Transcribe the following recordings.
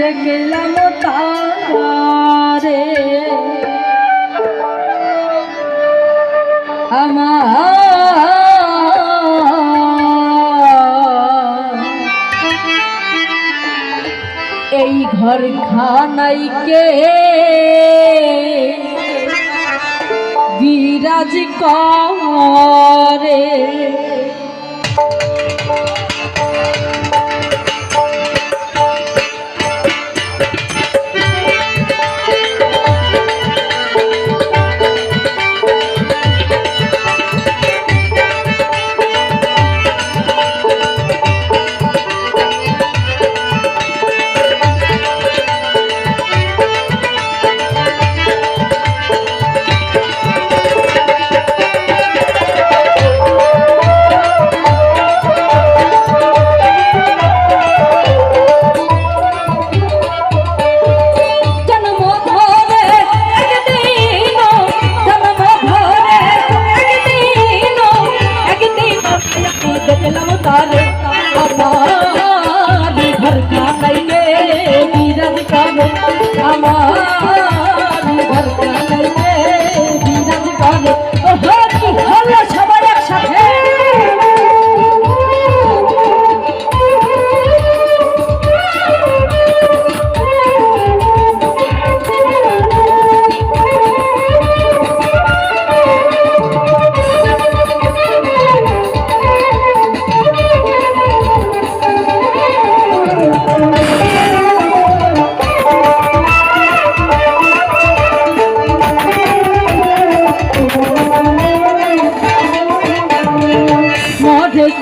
দেখলাম তারে আমার এই ঘর খানাই কে বিরাজ করে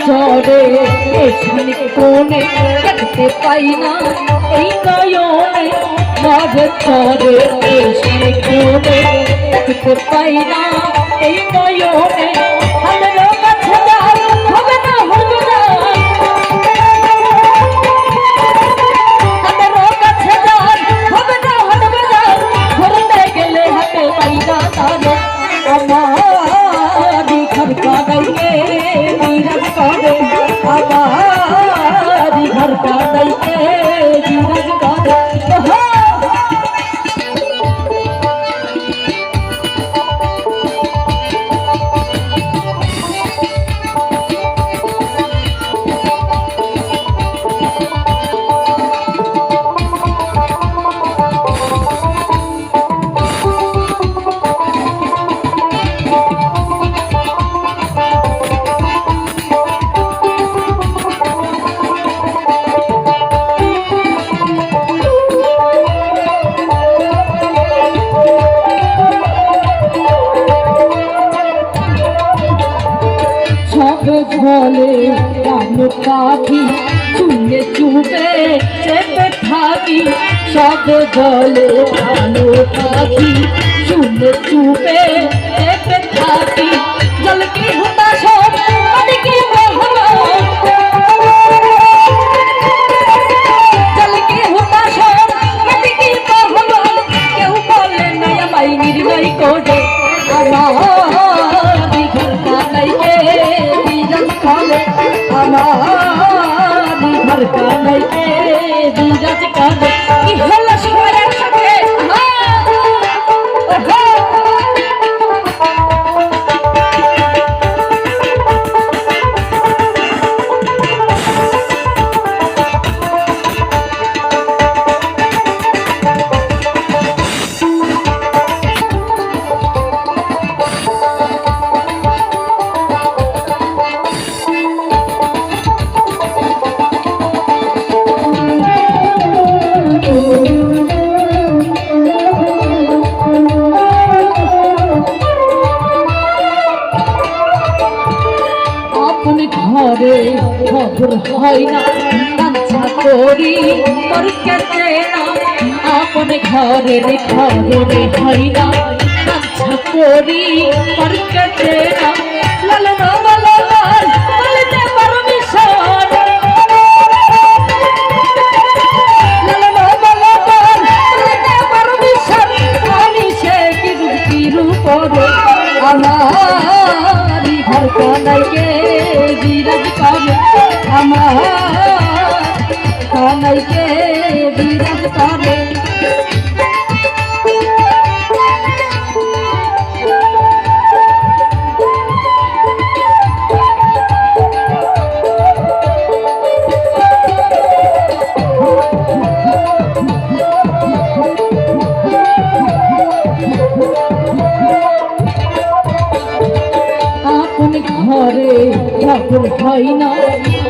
চরে এখানে কোনে দেখতে পাই না এই নয়নে মাঝে চরে এখানে কোনে দেখতে পাই না এই নয়নে আমরা কাছে যাই হবে না আমরা কাছে যাই হবে না ধরতে গেলে হাতে পাই না তারে আমার ঘর কানাইকে বিরাজ করে আমার ঘর কানাইকে বিরাজ করে বলে রাম পাখি চুলে চুপে চেপে থাকি সব বলে ভালো পাখি চুলে চুপে চেপে থাকি জল কি হুতা সব পানি কি বহনা জল কি হুতা সব পানি কি বহনা কেউ বলে না আমায় নির্ণয় করে আমার ঘর কানাইকে আমার ঘর কানাইকে বিরাজ করে কি হলো সবার সাথে ঘরে খবর হয় না কাঞ্চা করি তোর কেটে না আপন ঘরের খবরে হয় না কাঞ্চা করি তোর কেটে না লালন বলবার বলতে পারমিশন লালন বলবার বলতে পারমিশন আমি সে কিরু করে আমার ঘর কানাইকে বিরাজ করে আমার কানাইকে বিরাজ করে ঘরে ঠাকুর হয় না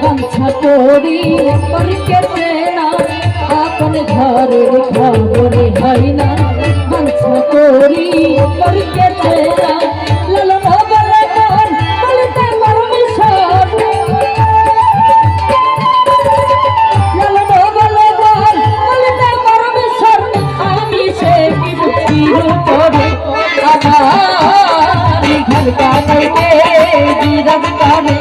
গামছা করি কেটে না আপন ঘরে ঠাকুর হয় না গামছা করি কেটে না লালন বলে গান বলতে পরমেশ্বর লালন বলে গান বলতে পরমেশ্বর আমি সে চির করে আমার ঘর কাটে জীরব করে